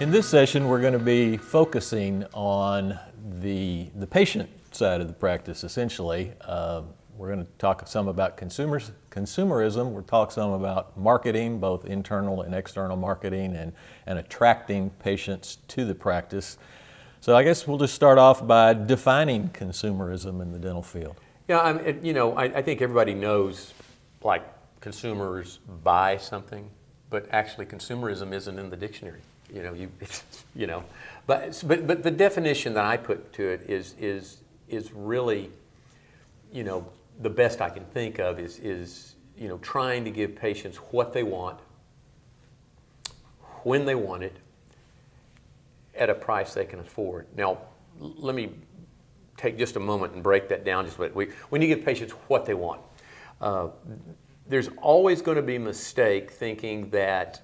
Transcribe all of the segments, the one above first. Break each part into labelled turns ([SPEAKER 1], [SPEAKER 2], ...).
[SPEAKER 1] In this session, we're going to be focusing on the patient side of the practice, essentially. We're going to talk some about consumerism. We'll talk some about marketing, both internal and external marketing, and attracting patients to the practice. So I guess we'll just start off by defining consumerism in the dental field.
[SPEAKER 2] Yeah, I think everybody knows, like, consumers buy something, but actually consumerism isn't in the dictionary. But the definition that I put to it is really, the best I can think of is trying to give patients what they want, when they want it, at a price they can afford. Now, let me take just a moment and break that down just a bit. When you give patients what they want, there's always going to be a mistake thinking that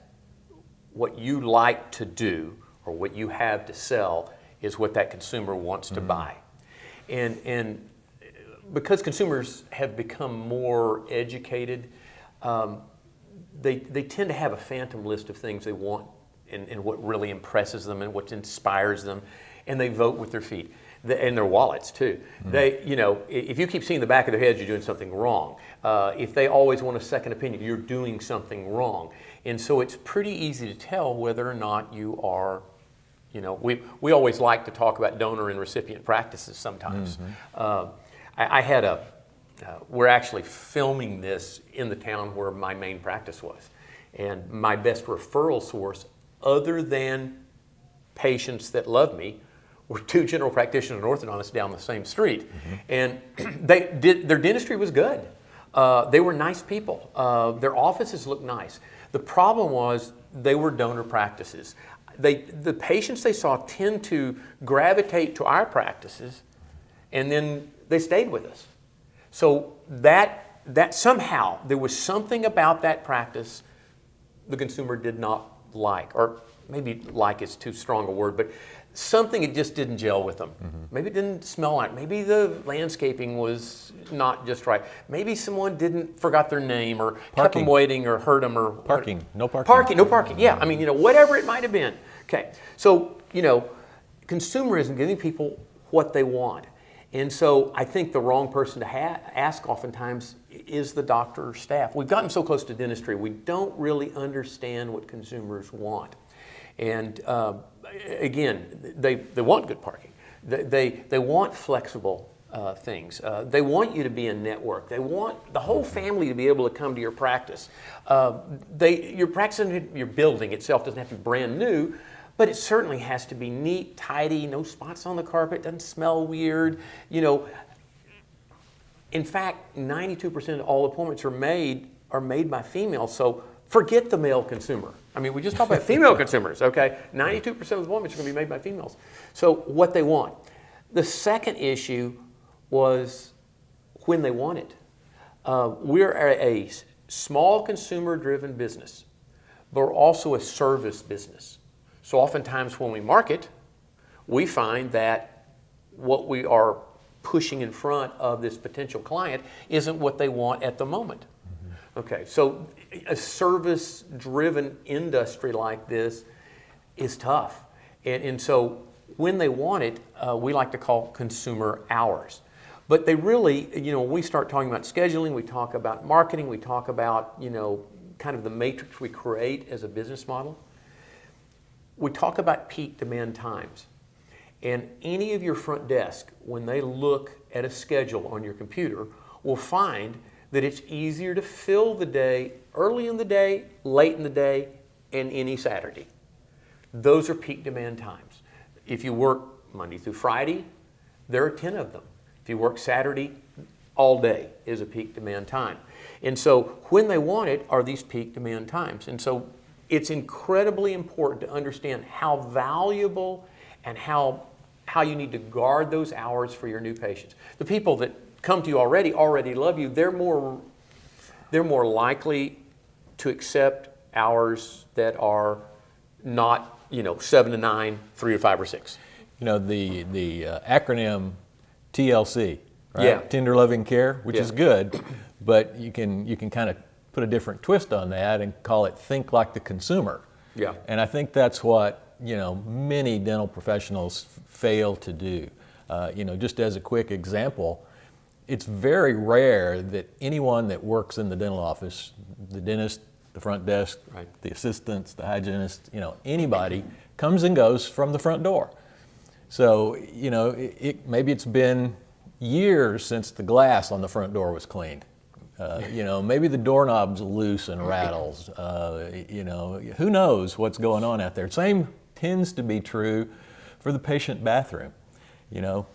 [SPEAKER 2] what you like to do or what you have to sell is what that consumer wants to buy. And because consumers have become more educated, they tend to have a phantom list of things they want and what really impresses them and what inspires them, and they vote with their feet and their wallets too. They, if you keep seeing the back of their heads, you're doing something wrong. If they always want a second opinion, you're doing something wrong. And so it's pretty easy to tell whether or not you are, we always like to talk about donor and recipient practices sometimes. I had we're actually filming this in the town where my main practice was. And my best referral source, other than patients that love me, were two general practitioners and orthodontists down the same street. And their dentistry was good. They were nice people. Their offices looked nice. The problem was they were donor practices. The patients they saw tend to gravitate to our practices, and then they stayed with us. So that somehow there was something about that practice the consumer did not like, or maybe like is too strong a word, but something, it just didn't gel with them. Maybe it didn't smell like, maybe the landscaping was not just right. Maybe someone forgot their name or kept them waiting or hurt them or...
[SPEAKER 1] No parking.
[SPEAKER 2] Yeah, whatever it might have been. Okay, so, consumerism, giving people what they want. And so I think the wrong person to ask oftentimes is the doctor or staff. We've gotten so close to dentistry, we don't really understand what consumers want. And again, they want good parking. They want flexible things. They want you to be a network. They want the whole family to be able to come to your practice. Your practice, your building itself doesn't have to be brand new, but it certainly has to be neat, tidy, no spots on the carpet, doesn't smell weird. In fact, 92% of all appointments are made by females, so forget the male consumer. We just talk about female consumers, okay? 92% of the appointments are going to be made by females. So what they want. The second issue was when they want it. We're a small consumer-driven business, but we're also a service business. So oftentimes when we market, we find that what we are pushing in front of this potential client isn't what they want at the moment. Okay, so a service-driven industry like this is tough. And so when they want it, we like to call consumer hours. But they really, when we start talking about scheduling, we talk about marketing, we talk about, kind of the matrix we create as a business model. We talk about peak demand times. And any of your front desk, when they look at a schedule on your computer, will find that it's easier to fill the day early in the day, late in the day, and any Saturday. Those are peak demand times. If you work Monday through Friday, there are 10 of them. If you work Saturday, all day is a peak demand time. And so when they want it are these peak demand times. And so it's incredibly important to understand how valuable and how you need to guard those hours for your new patients. The people that come to you already love you. They're more likely to accept hours that are not 7 to 9, 3 to 5 or 6.
[SPEAKER 1] The acronym TLC, right?
[SPEAKER 2] Yeah.
[SPEAKER 1] Tender loving care, which is good, but you can kind of put a different twist on that and call it think like the consumer.
[SPEAKER 2] Yeah.
[SPEAKER 1] And I think that's what many dental professionals fail to do. Just as a quick example, it's very rare that anyone that works in the dental office, the dentist, the front desk,
[SPEAKER 2] right,
[SPEAKER 1] the assistants, the hygienist, anybody comes and goes from the front door. So, maybe it's been years since the glass on the front door was cleaned. Maybe the doorknob's loose and rattles. Who knows what's going on out there. Same tends to be true for the patient bathroom.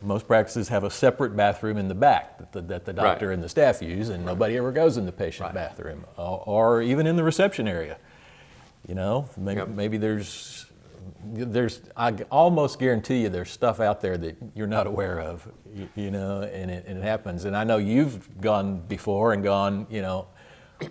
[SPEAKER 1] Most practices have a separate bathroom in the back that the doctor
[SPEAKER 2] right,
[SPEAKER 1] and the staff use, and nobody ever goes in the patient
[SPEAKER 2] right,
[SPEAKER 1] bathroom or even in the reception area.
[SPEAKER 2] Yep.
[SPEAKER 1] Maybe there's, I almost guarantee you there's stuff out there that you're not aware of, and it happens. And I know you've gone before and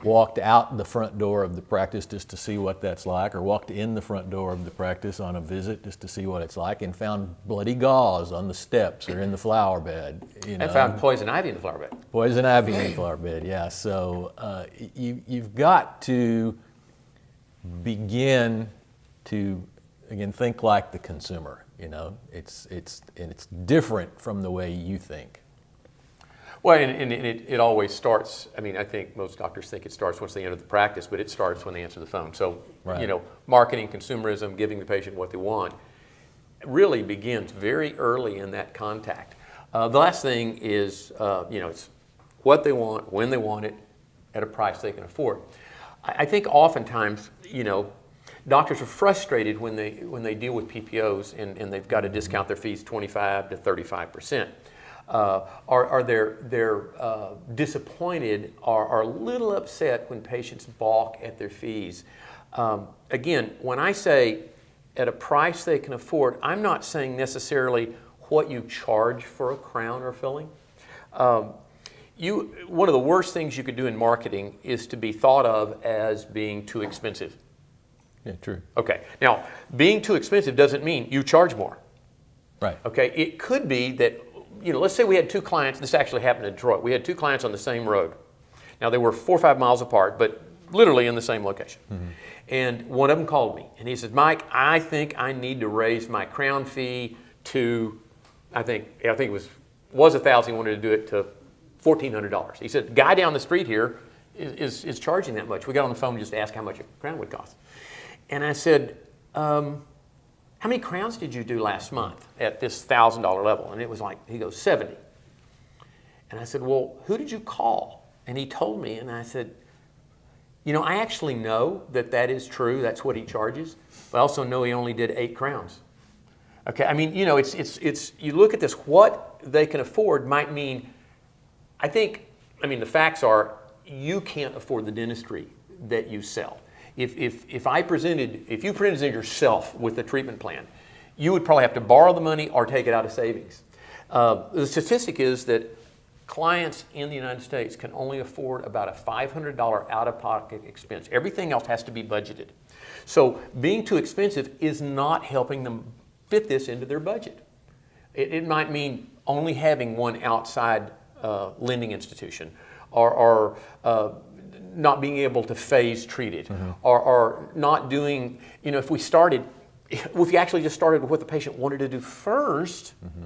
[SPEAKER 1] walked out the front door of the practice just to see what that's like, or walked in the front door of the practice on a visit just to see what it's like, and found bloody gauze on the steps or in the flower bed.
[SPEAKER 2] And found poison ivy in the flower bed.
[SPEAKER 1] Poison ivy in the flower bed, yeah. So you've got to begin to, again, think like the consumer. It's different from the way you think.
[SPEAKER 2] Well, and it always starts, I think most doctors think it starts once they enter the practice, but it starts when they answer the phone. So,
[SPEAKER 1] right,
[SPEAKER 2] marketing, consumerism, giving the patient what they want really begins very early in that contact. The last thing is, it's what they want, when they want it, at a price they can afford. I think oftentimes, doctors are frustrated when they deal with PPOs and they've got to discount their fees 25 to 35%. Are they're disappointed or are a little upset when patients balk at their fees. Again, when I say at a price they can afford, I'm not saying necessarily what you charge for a crown or filling. One of the worst things you could do in marketing is to be thought of as being too expensive.
[SPEAKER 1] Yeah, true.
[SPEAKER 2] Okay, now being too expensive doesn't mean you charge more.
[SPEAKER 1] Right.
[SPEAKER 2] Okay, it could be that, let's say we had two clients, this actually happened in Detroit. We had two clients on the same road. Now they were 4 or 5 miles apart, but literally in the same location. Mm-hmm. And one of them called me and he said, Mike, I think I need to raise my crown fee to, I think it was $1,000, he wanted to do it to $1,400. He said, the guy down the street here is charging that much. We got on the phone and just asked how much a crown would cost. And I said, how many crowns did you do last month at this $1,000 level? And it was like, he goes, 70. And I said, well, who did you call? And he told me, and I said, I actually know that is true. That's what he charges. But I also know he only did 8 crowns. Okay, it's you look at this, what they can afford might mean, the facts are, you can't afford the dentistry that you sell. If you presented yourself with a treatment plan, you would probably have to borrow the money or take it out of savings. The statistic is that clients in the United States can only afford about a $500 out-of-pocket expense. Everything else has to be budgeted. So being too expensive is not helping them fit this into their budget. It might mean only having one outside lending institution, or not being able to phase treat it, mm-hmm. or not doing, if you actually just started with what the patient wanted to do first, mm-hmm.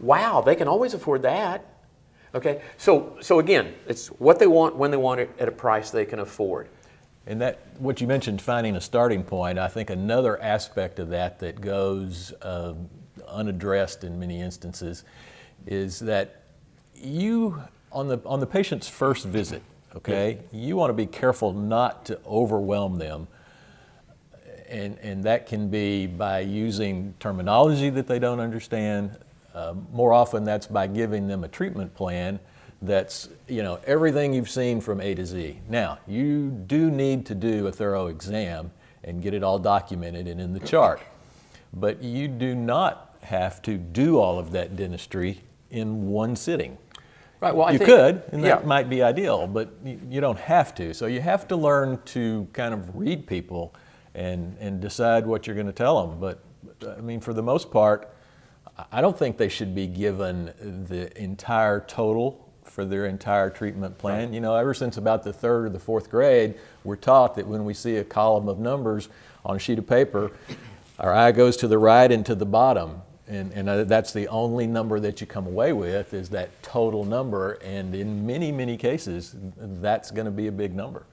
[SPEAKER 2] Wow, they can always afford that. Okay, so again, it's what they want, when they want it, at a price they can afford.
[SPEAKER 1] And that, what you mentioned, finding a starting point, I think another aspect of that goes unaddressed in many instances is that you, on the patient's first visit, okay, you want to be careful not to overwhelm them. And that can be by using terminology that they don't understand. More often that's by giving them a treatment plan that's, everything you've seen from A to Z. Now, you do need to do a thorough exam and get it all documented and in the chart. But you do not have to do all of that dentistry in one sitting.
[SPEAKER 2] Right. Well,
[SPEAKER 1] you could, and that might be ideal, but you don't have to. So you have to learn to kind of read people and decide what you're going to tell them. But for the most part, I don't think they should be given the entire total for their entire treatment plan. Right. Ever since about the 3rd or the 4th grade, we're taught that when we see a column of numbers on a sheet of paper, our eye goes to the right and to the bottom. And that's the only number that you come away with is that total number. And in many, many cases, that's going to be a big number.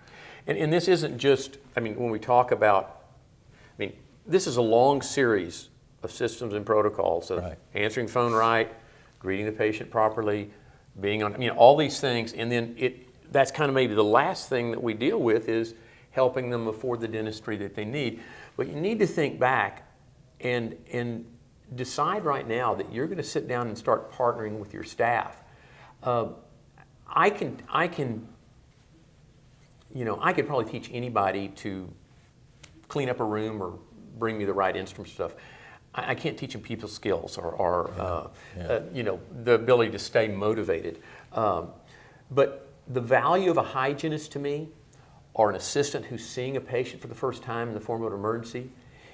[SPEAKER 2] And this isn't just, I mean, when we talk about, I mean, this is a long series of systems and protocols of answering the phone right, greeting the patient properly, being on, you know, all these things. And then that's kind of maybe the last thing that we deal with is helping them afford the dentistry that they need. But you need to think back and decide right now that you're going to sit down and start partnering with your staff. I could probably teach anybody to clean up a room or bring me the right instrument stuff. I can't teach them people skills or the ability to stay motivated. But the value of a hygienist to me, or an assistant who's seeing a patient for the first time in the form of an emergency,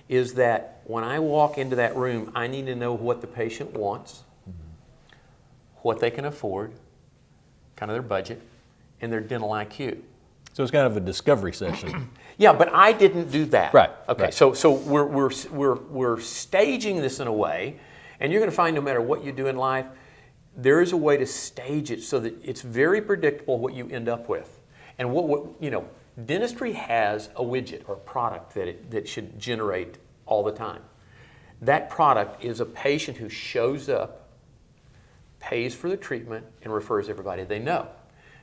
[SPEAKER 2] is that when I walk into that room, I need to know what the patient wants, what they can afford, kind of their budget, and their dental IQ.
[SPEAKER 1] So it's kind of a discovery session.
[SPEAKER 2] Yeah, but I didn't do that.
[SPEAKER 1] Right.
[SPEAKER 2] Okay.
[SPEAKER 1] Right.
[SPEAKER 2] So we're staging this in a way, and you're going to find no matter what you do in life, there is a way to stage it so that it's very predictable what you end up with. And dentistry has a widget or a product that should generate all the time. That product is a patient who shows up, pays for the treatment, and refers everybody they know.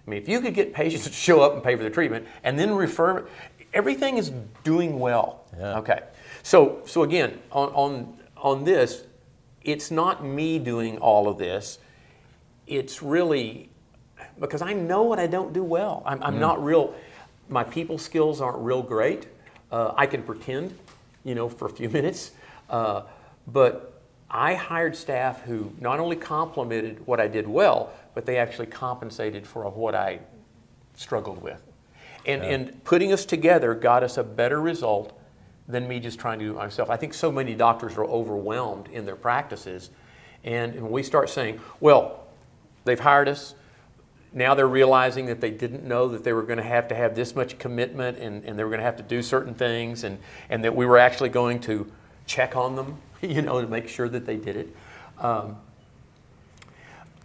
[SPEAKER 2] I mean, if you could get patients to show up and pay for the treatment and then refer, everything is doing well.
[SPEAKER 1] Yeah.
[SPEAKER 2] Okay. So again, on this, it's not me doing all of this. It's really because I know what I don't do well. I'm not real. My people skills aren't real great. I can pretend, for a few minutes, but I hired staff who not only complimented what I did well, but they actually compensated for what I struggled with. And putting us together got us a better result than me just trying to do it myself. I think so many doctors are overwhelmed in their practices. And when we start saying, well, they've hired us, now they're realizing that they didn't know that they were going to have this much commitment and they were going to have to do certain things and that we were actually going to check on them, to make sure that they did it. I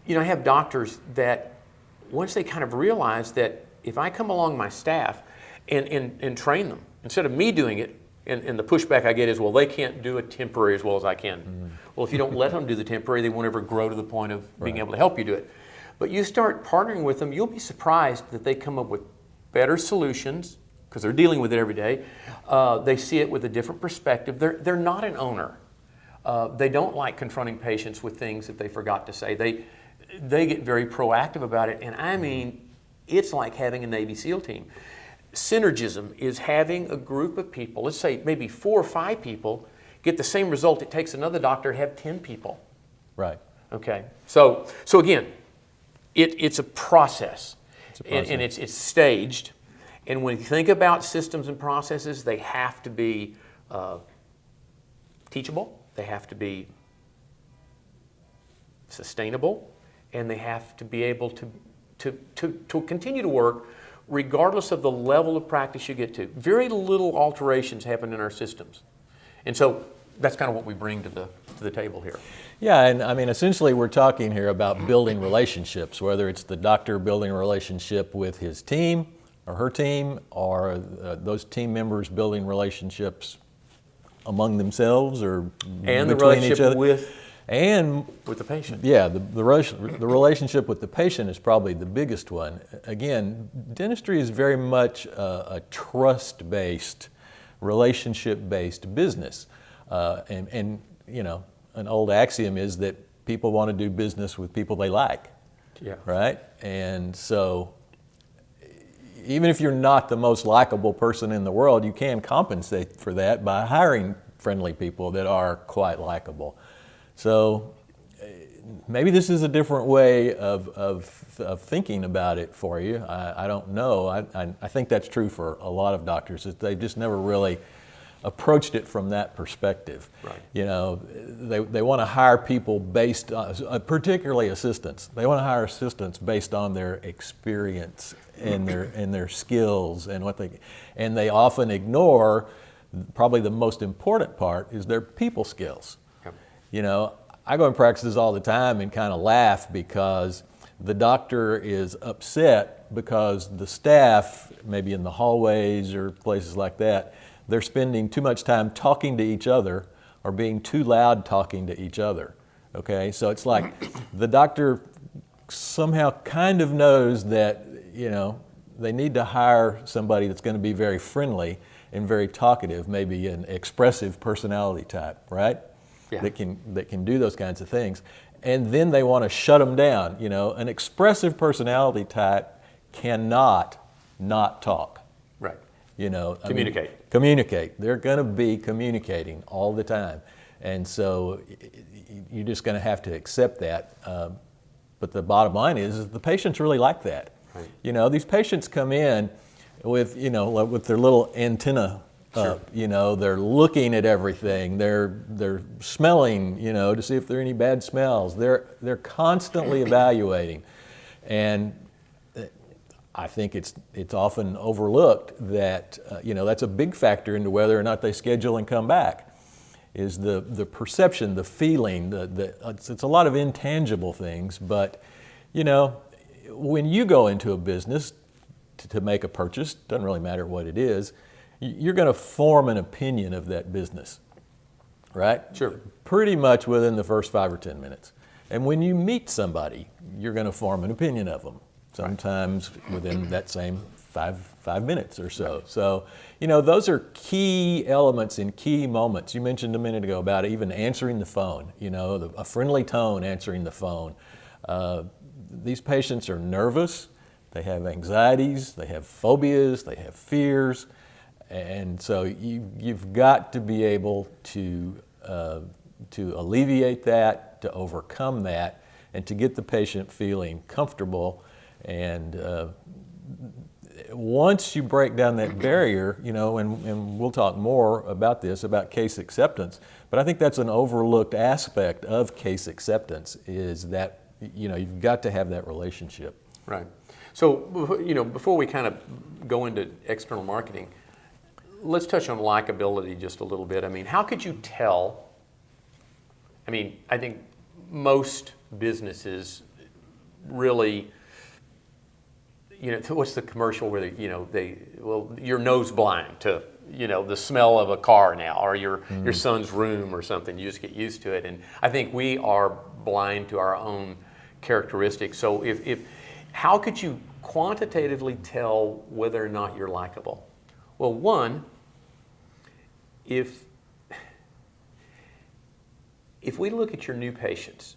[SPEAKER 2] have doctors that once they kind of realize that if I come along my staff and train them, instead of me doing it, and the pushback I get is, well, they can't do a temporary as well as I can. Mm-hmm. Well, if you don't let them do the temporary, they won't ever grow to the point of being able to help you do it. But you start partnering with them, you'll be surprised that they come up with better solutions because they're dealing with it every day. They see it with a different perspective. They're not an owner. They don't like confronting patients with things that they forgot to say. They get very proactive about it. And I mean, it's like having a Navy SEAL team. Synergism is having a group of people, let's say maybe 4 or 5 people, get the same result it takes another doctor to have 10 people.
[SPEAKER 1] Right.
[SPEAKER 2] Okay. So again, it's a process. And it's staged. And when you think about systems and processes, they have to be teachable, they have to be sustainable, and they have to be able to continue to work regardless of the level of practice you get to. Very little alterations happen in our systems. And so that's kind of what we bring to the table here.
[SPEAKER 1] Yeah, and I mean, essentially we're talking here about building relationships, whether it's the doctor building a relationship with his team or her team, or those team members building relationships among themselves or
[SPEAKER 2] and
[SPEAKER 1] between each other.
[SPEAKER 2] With the patient.
[SPEAKER 1] Yeah, the relationship with the patient is probably the biggest one. Again, dentistry is very much a trust-based, relationship-based business. And an old axiom is that people want to do business with people they like.
[SPEAKER 2] Yeah.
[SPEAKER 1] Right? And so even if you're not the most likable person in the world, you can compensate for that by hiring friendly people that are quite likable. So maybe this is a different way of thinking about it for you. I don't know. I think that's true for a lot of doctors, that they've just never really approached it from that perspective.
[SPEAKER 2] Right.
[SPEAKER 1] They want to hire people based on, particularly assistants. They want to hire assistants based on their experience and their skills and and they often ignore probably the most important part is their people skills.
[SPEAKER 2] Yep.
[SPEAKER 1] You know, I go in practices all the time and kind of laugh because the doctor is upset because the staff, maybe in the hallways or places like that, they're spending too much time talking to each other or being too loud talking to each other. Okay, so it's like the doctor somehow kind of knows that, you know, they need to hire somebody that's going to be very friendly and very talkative, maybe an expressive personality type, right?
[SPEAKER 2] Yeah.
[SPEAKER 1] That can do those kinds of things. And then they want to shut them down. You know, an expressive personality type cannot not talk.
[SPEAKER 2] Right.
[SPEAKER 1] You know,
[SPEAKER 2] Communicate.
[SPEAKER 1] Communicate. They're going to be communicating all the time. And so you're just going to have to accept that. But the bottom line is the patients really like that.
[SPEAKER 2] Right.
[SPEAKER 1] You know, these patients come in with, you know, with their little antenna up.
[SPEAKER 2] Sure.
[SPEAKER 1] You know, they're looking at everything. They're smelling, you know, to see if there are any bad smells. They're constantly evaluating. And I think it's often overlooked that, you know, that's a big factor into whether or not they schedule and come back, is the perception, the feeling, it's a lot of intangible things. But, you know, when you go into a business to make a purchase, doesn't really matter what it is, you're going to form an opinion of that business, right?
[SPEAKER 2] Sure.
[SPEAKER 1] Pretty much within the first 5 or 10 minutes. And when you meet somebody, you're going to form an opinion of them, sometimes within that same five minutes or so. So, you know, those are key elements and key moments. You mentioned a minute ago about even answering the phone, you know, a friendly tone answering the phone. These patients are nervous, they have anxieties, they have phobias, they have fears, and so you've got to be able to alleviate that, to overcome that, and to get the patient feeling comfortable. And once you break down that barrier, you know, and we'll talk more about this, about case acceptance, but I think that's an overlooked aspect of case acceptance, is that, you know, you've got to have that relationship.
[SPEAKER 2] Right. So, you know, before we kind of go into external marketing, let's touch on likability just a little bit. I mean, how could you tell? I mean, I think most businesses really, you know, what's the commercial where they, you know, you're nose blind to, you know, the smell of a car now, or your son's room or something. You just get used to it. And I think we are blind to our own characteristics. So how could you quantitatively tell whether or not you're likable? Well, one, if we look at your new patients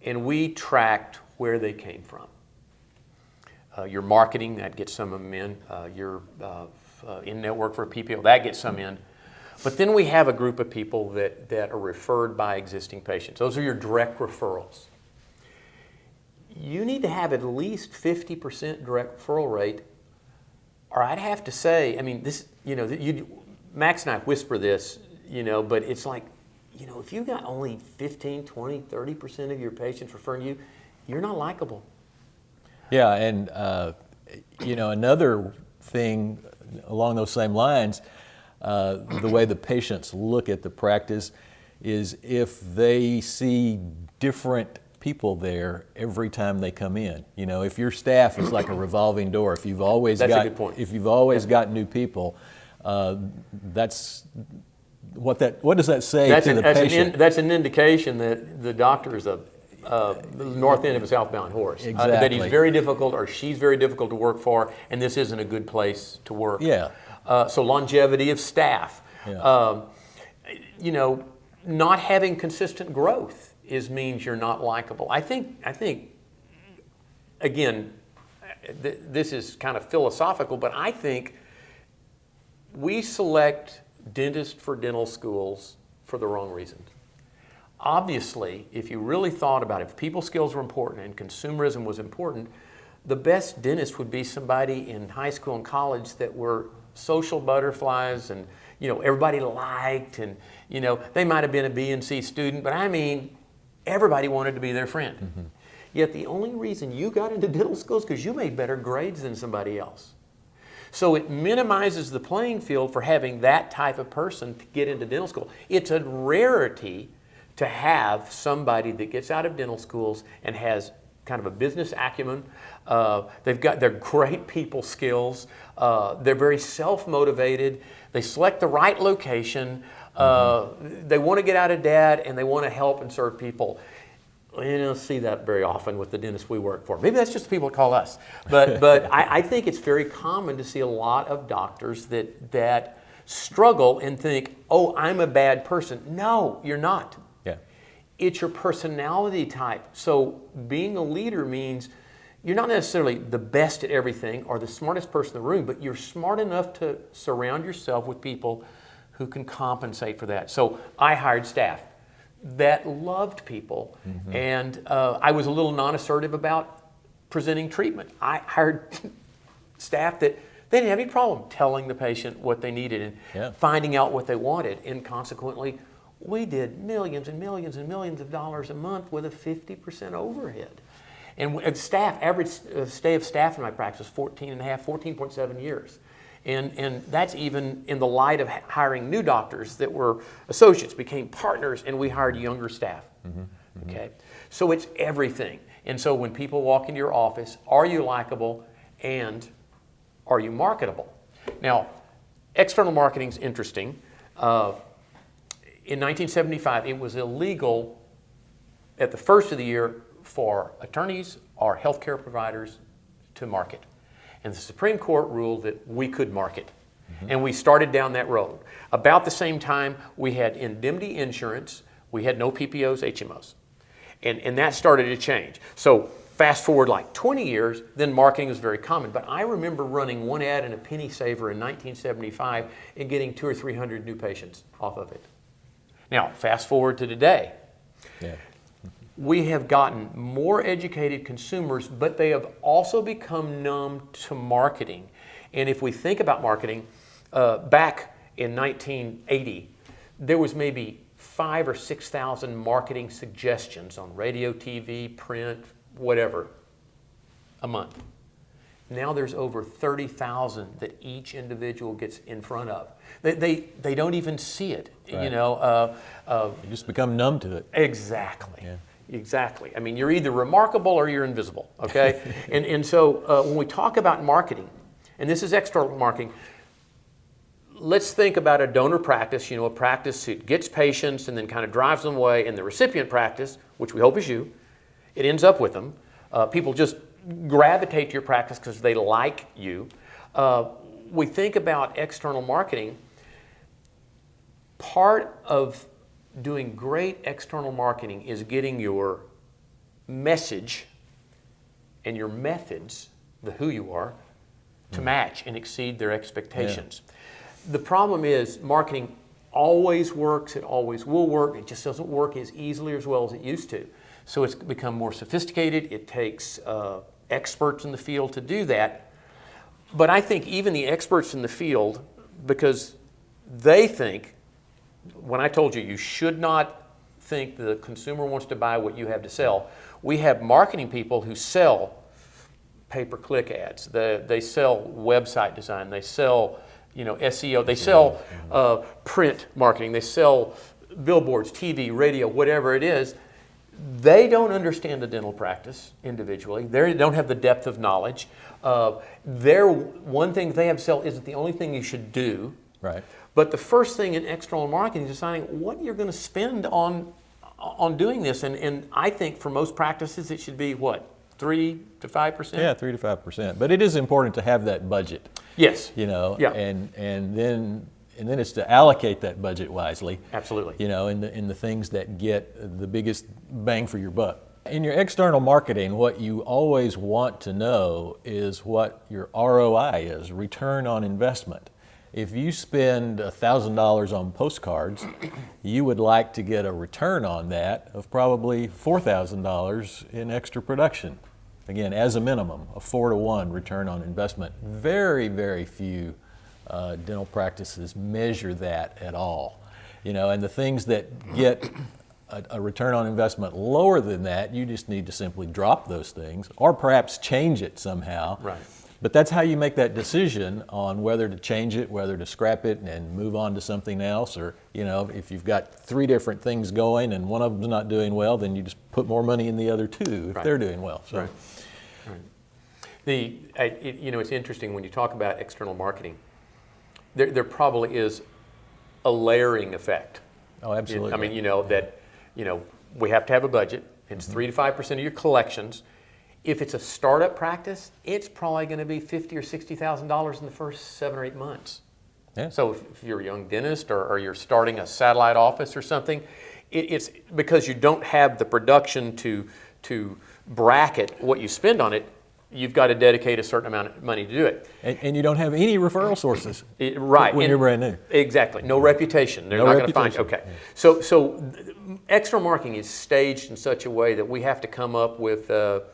[SPEAKER 2] and we tracked where they came from, your marketing, that gets some of them in, your in-network for PPO, that gets some in. But then we have a group of people that are referred by existing patients. Those are your direct referrals. You need to have at least 50% direct referral rate, or I'd have to say, I mean, this, you know, Max and I whisper this, you know, but it's like, you know, if you got only 15, 20, 30% of your patients referring you, you're not likable.
[SPEAKER 1] Yeah, and you know, another thing along those same lines, the way the patients look at the practice is if they see different people there every time they come in. You know, if your staff is like a revolving door, if you've always
[SPEAKER 2] That's a good point.
[SPEAKER 1] If you've always got new people, that's what does that say to the patient?
[SPEAKER 2] That's an indication that the doctor is the north end of a southbound horse.
[SPEAKER 1] Exactly.
[SPEAKER 2] That he's very difficult, or she's very difficult to work for, and this isn't a good place to work.
[SPEAKER 1] Yeah.
[SPEAKER 2] So longevity of staff.
[SPEAKER 1] Yeah.
[SPEAKER 2] You know, not having consistent growth means you're not likable. I think again, this is kind of philosophical, but I think we select dentists for dental schools for the wrong reasons. Obviously, if you really thought about it, if people skills were important and consumerism was important, the best dentist would be somebody in high school and college that were social butterflies and, you know, everybody liked, and, you know, they might have been a B and C student, but I mean, everybody wanted to be their friend. Mm-hmm. Yet the only reason you got into dental school is because you made better grades than somebody else. So it minimizes the playing field for having that type of person to get into dental school. It's a rarity to have somebody that gets out of dental schools and has kind of a business acumen. They're great people skills. They're very self-motivated. They select the right location. They want to get out of debt and they want to help and serve people. You don't see that very often with the dentists we work for. Maybe that's just the people that call us. But I think it's very common to see a lot of doctors that struggle and think, oh, I'm a bad person. No, you're not.
[SPEAKER 1] Yeah.
[SPEAKER 2] It's your personality type. So being a leader means you're not necessarily the best at everything or the smartest person in the room, but you're smart enough to surround yourself with people who can compensate for that. So I hired staff that loved people, and I was a little non-assertive about presenting treatment. I hired staff that they didn't have any problem telling the patient what they needed and finding out what they wanted, and consequently, we did millions and millions and millions of dollars a month with a 50% overhead. And staff, average stay of staff in my practice was 14.7 years. And that's even in the light of hiring new doctors that were associates, became partners, and we hired younger staff. Okay, so it's everything. And so when people walk into your office, are you likable and are you marketable? Now, external marketing is interesting. In 1975, it was illegal at the first of the year for attorneys or healthcare providers to market. And the Supreme Court ruled that we could market. And we started down that road. About the same time, we had indemnity insurance. We had no PPOs, HMOs. And that started to change. So fast forward like 20 years, then marketing was very common. But I remember running one ad in a penny saver in 1975 and getting 200 or 300 new patients off of it. Now, fast forward to today.
[SPEAKER 1] Yeah.
[SPEAKER 2] We have gotten more educated consumers, but they have also become numb to marketing. And if we think about marketing, back in 1980, there was maybe 5,000 or 6,000 marketing suggestions on radio, TV, print, whatever, a month. Now there's over 30,000 that each individual gets in front of. They don't even see it,
[SPEAKER 1] Right.
[SPEAKER 2] you know.
[SPEAKER 1] You just become numb to it.
[SPEAKER 2] Exactly.
[SPEAKER 1] Yeah.
[SPEAKER 2] Exactly. I mean, you're either remarkable or you're invisible, okay? and so when we talk about marketing, and this is external marketing, let's think about a donor practice, you know, a practice that gets patients and then kind of drives them away, and the recipient practice, which we hope is you, it ends up with them. People just gravitate to your practice because they like you. We think about external marketing. Part of doing great external marketing is getting your message and your methods, the who you are, to match and exceed their expectations. The problem is marketing always works, it always will work, it just doesn't work as easily or as well as it used to. So it's become more sophisticated, it takes experts in the field to do that. But I think even the experts in the field, because they think, when I told you should not think the consumer wants to buy what you have to sell, we have marketing people who sell pay-per-click ads. They sell website design. They sell, you know, SEO. They sell print marketing. They sell billboards, TV, radio, whatever it is. They don't understand the dental practice individually. They don't have the depth of knowledge. One thing they have to sell isn't the only thing you should do.
[SPEAKER 1] Right.
[SPEAKER 2] But the first thing in external marketing is deciding what you're going to spend on doing this. And I think for most practices it should be what, 3 to 5%?
[SPEAKER 1] Yeah, 3 to 5%. But it is important to have that budget.
[SPEAKER 2] Yes.
[SPEAKER 1] You know,
[SPEAKER 2] Yeah.
[SPEAKER 1] and then it's to allocate that budget wisely.
[SPEAKER 2] Absolutely.
[SPEAKER 1] You know, in the things that get the biggest bang for your buck. In your external marketing, what you always want to know is what your ROI is, return on investment. If you spend $1,000 on postcards, you would like to get a return on that of probably $4,000 in extra production. Again, as a minimum, a 4-to-1 return on investment. Very, very few dental practices measure that at all. You know, and the things that get a return on investment lower than that, you just need to simply drop those things or perhaps change it somehow.
[SPEAKER 2] Right.
[SPEAKER 1] But that's how you make that decision on whether to change it, whether to scrap it and move on to something else, or, you know, if you've got 3 different things going and one of them's not doing well, then you just put more money in the other 2 if
[SPEAKER 2] Right.
[SPEAKER 1] they're doing well. So.
[SPEAKER 2] Right. Right. You know, it's interesting when you talk about external marketing, there probably is a layering effect.
[SPEAKER 1] Oh, absolutely.
[SPEAKER 2] I mean, you know, that, you know, we have to have a budget. It's 3 to 5% of your collections. If it's a startup practice, it's probably going to be $50,000 or $60,000 in the first 7 or 8 months.
[SPEAKER 1] Yeah.
[SPEAKER 2] So if you're a young dentist or you're starting a satellite office or something, it's because you don't have the production to bracket what you spend on it. You've got to dedicate a certain amount of money to do it.
[SPEAKER 1] And you don't have any referral sources
[SPEAKER 2] Right.
[SPEAKER 1] when you're brand new.
[SPEAKER 2] Exactly. No reputation. They're
[SPEAKER 1] No
[SPEAKER 2] not going to find
[SPEAKER 1] reputation.
[SPEAKER 2] you. Okay. So external marketing is staged in such a way that we have to come up with a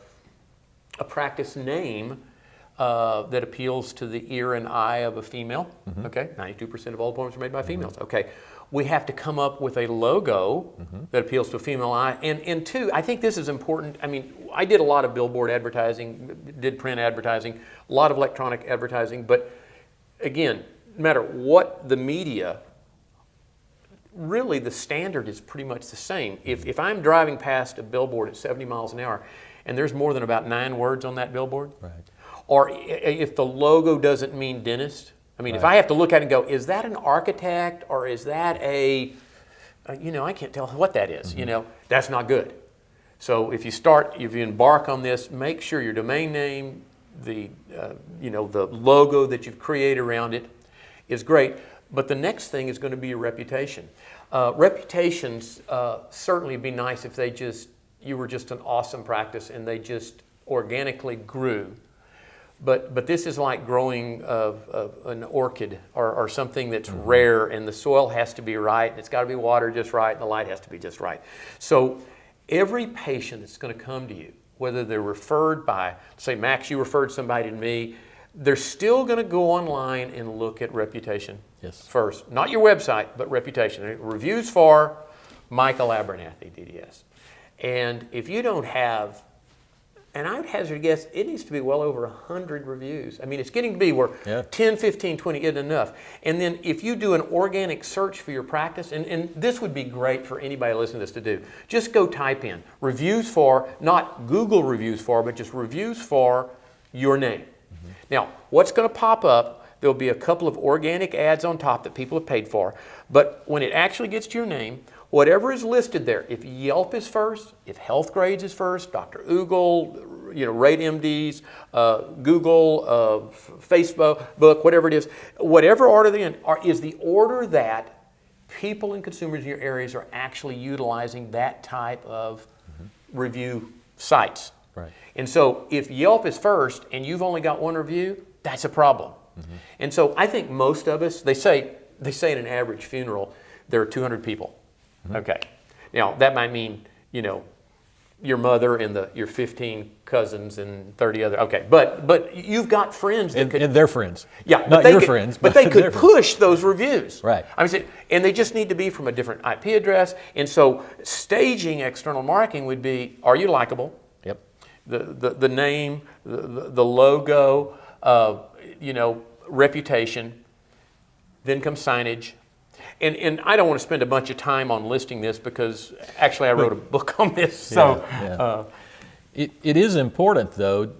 [SPEAKER 2] practice name that appeals to the ear and eye of a female. Okay. 92% of all appointments are made by females. Okay. We have to come up with a logo that appeals to a female eye. And 2, I think this is important. I mean, I did a lot of billboard advertising, did print advertising, a lot of electronic advertising, but again, no matter what the media, really the standard is pretty much the same. If I'm driving past a billboard at 70 miles an hour and there's more than about 9 words on that billboard,
[SPEAKER 1] Right.
[SPEAKER 2] or if the logo doesn't mean dentist, I mean, if I have to look at it and go, is that an architect or is that you know, I can't tell what that is, you know, that's not good. So if you embark on this, make sure your domain name, you know, the logo that you've created around it is great. But the next thing is going to be your reputation. Reputations certainly would be nice if you were just an awesome practice and they just organically grew. But this is like growing an orchid or something that's rare, and the soil has to be right, and it's got to be watered just right, and the light has to be just right. So every patient that's going to come to you, whether they're referred by, say, Max, you referred somebody to me, they're still going to go online and look at reputation first. Not your website, but reputation. Reviews for Michael Abernathy, DDS. And if you don't have, and I would hazard a guess, it needs to be well over 100 reviews. I mean, it's getting to be where 10, 15, 20 isn't enough. And then if you do an organic search for your practice, and this would be great for anybody listening to this to do, just go type in reviews for, not Google reviews for, but just reviews for your name. Now, what's going to pop up, there'll be a couple of organic ads on top that people have paid for, but when it actually gets to your name, whatever is listed there, if Yelp is first, if Health Grades is first, Dr. Oogle, you know, Rate MDs, Google, Facebook, whatever it is, whatever order they're in, is the order that people and consumers in your areas are actually utilizing that type of review sites.
[SPEAKER 1] Right.
[SPEAKER 2] And so if Yelp is first and you've only got 1 review, that's a problem. And so I think most of us, they say in an average funeral, there are 200 people. Okay. Now, that might mean, you know, your mother and your 15 cousins and 30 other. Okay. But you've got friends that
[SPEAKER 1] And they're friends.
[SPEAKER 2] Yeah.
[SPEAKER 1] Not your friends.
[SPEAKER 2] But they could push those reviews.
[SPEAKER 1] Right.
[SPEAKER 2] I mean, and they just need to be from a different IP address. And so staging external marketing would be, are you likable?
[SPEAKER 1] Yep.
[SPEAKER 2] The name, the logo, you know, reputation, then comes signage. And I don't want to spend a bunch of time on listing this because actually I wrote a book on this. So
[SPEAKER 1] It is important, though,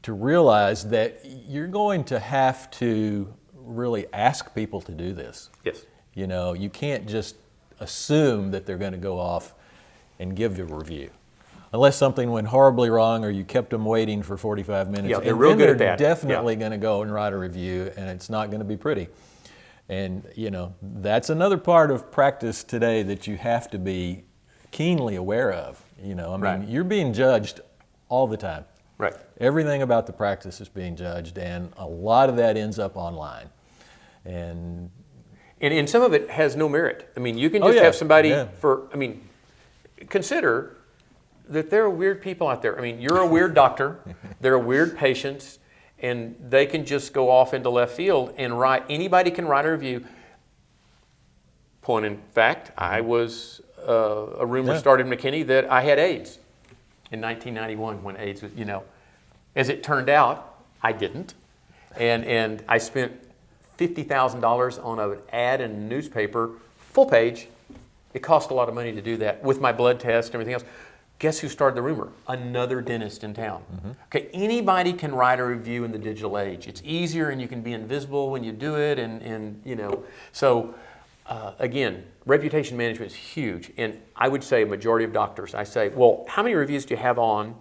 [SPEAKER 1] to realize that you're going to have to really ask people to do this.
[SPEAKER 2] Yes.
[SPEAKER 1] You know, you can't just assume that they're going to go off and give you a review. Unless something went horribly wrong or you kept them waiting for 45 minutes.
[SPEAKER 2] Yeah, they're real good at that.
[SPEAKER 1] They're definitely going to go and write a review, and it's not going to be pretty. And, you know, that's another part of practice today that you have to be keenly aware of. You know, I mean, you're being judged all the time.
[SPEAKER 2] Right.
[SPEAKER 1] Everything about the practice is being judged, and a lot of that ends up online. And
[SPEAKER 2] some of it has no merit. I mean, you can just have somebody consider that there are weird people out there. I mean, you're a weird doctor, there are weird patients, and they can just go off into left field and anybody can write a review. Point in fact, I was, a rumor started in McKinney that I had AIDS in 1991 when AIDS was, you know. As it turned out, I didn't. And I spent $50,000 on an ad in a newspaper, full page. It cost a lot of money to do that with my blood test and everything else. Guess who started the rumor? Another dentist in town. Okay, anybody can write a review in the digital age. It's easier and you can be invisible when you do it, and you know. So again, reputation management is huge. And I would say a majority of doctors, I say, well, how many reviews do you have on?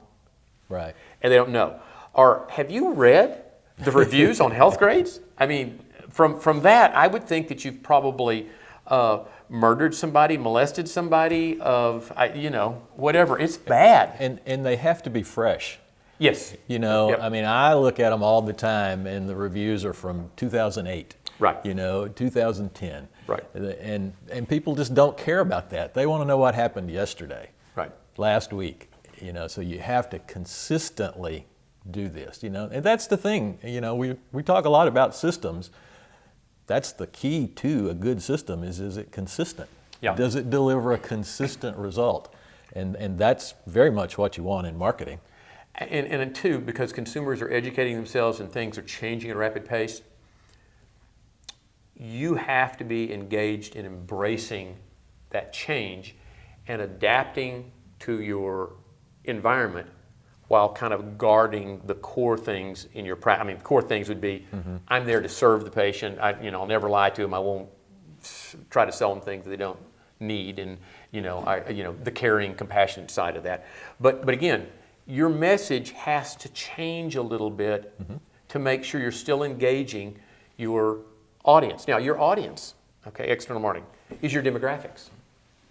[SPEAKER 1] Right.
[SPEAKER 2] And they don't know. Or have you read the reviews on health grades? I mean, from that, I would think that you've probably murdered somebody, molested somebody, you know, whatever. It's bad.
[SPEAKER 1] And they have to be fresh.
[SPEAKER 2] Yes.
[SPEAKER 1] You know,
[SPEAKER 2] Yep.
[SPEAKER 1] I mean, I look at them all the time, and the reviews are from 2008.
[SPEAKER 2] Right.
[SPEAKER 1] You know, 2010.
[SPEAKER 2] Right.
[SPEAKER 1] And people just don't care about that. They want to know what happened yesterday.
[SPEAKER 2] Right.
[SPEAKER 1] Last week. You know, so you have to consistently do this, you know. And that's the thing, you know, we talk a lot about systems. That's the key to a good system is it consistent?
[SPEAKER 2] Yeah.
[SPEAKER 1] Does it deliver a consistent result? And that's very much what you want in marketing.
[SPEAKER 2] And two, because consumers are educating themselves and things are changing at a rapid pace, you have to be engaged in embracing that change and adapting to your environment while kind of guarding the core things in your practice. I mean, core things would be, I'm there to serve the patient. I'll never lie to them. I won't try to sell them things that they don't need, and the caring, compassionate side of that. But again, your message has to change a little bit to make sure you're still engaging your audience. Now, your audience, okay, external marketing, is your demographics.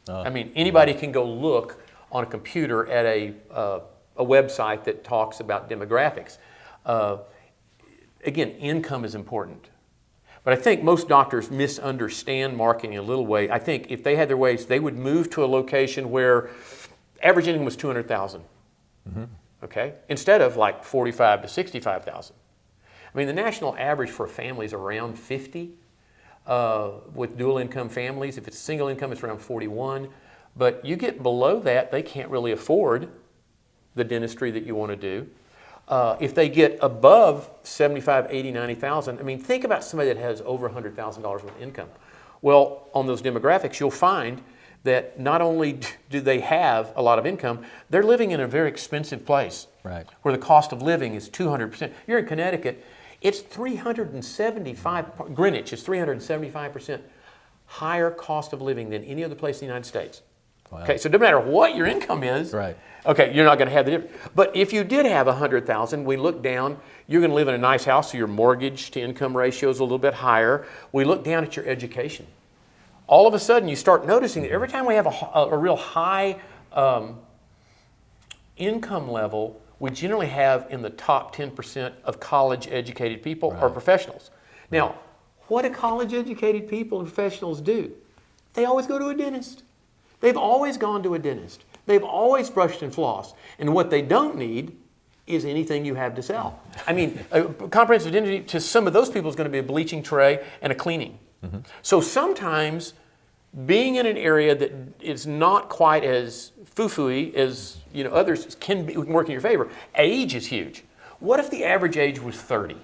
[SPEAKER 2] I mean, anybody can go look on a computer at a website that talks about demographics. Again, income is important. But I think most doctors misunderstand marketing a little way. I think if they had their ways, they would move to a location where average income was $200,000, okay, instead of like $45,000 to $65,000. I mean, the national average for a family is around 50. With dual income families, if it's single income, it's around 41. But you get below that, they can't really afford the dentistry that you want to do. If they get above 75, 80, 90,000, I mean, think about somebody that has over $100,000 worth of income. Well, on those demographics, you'll find that not only do they have a lot of income, they're living in a very expensive place.
[SPEAKER 1] Right.
[SPEAKER 2] Where the cost of living is 200%. You're in Connecticut, it's 375, Greenwich is 375% higher cost of living than any other place in the United States.
[SPEAKER 1] Wow.
[SPEAKER 2] Okay, so no matter what your income is,
[SPEAKER 1] Right.
[SPEAKER 2] okay, you're not going to have the difference. But if you did have $100,000, we look down, you're going to live in a nice house, so your mortgage to income ratio is a little bit higher. We look down at your education. All of a sudden, you start noticing that every time we have a real high income level, we generally have in the top 10% of college-educated people or professionals. Now, what do college-educated people and professionals do? They always go to a dentist. They've always gone to a dentist. They've always brushed and flossed. And what they don't need is anything you have to sell. I mean, a comprehensive dentistry to some of those people is going to be a bleaching tray and a cleaning. So sometimes being in an area that is not quite as foo-foo-y as others can work in your favor. Age is huge. What if the average age was 30?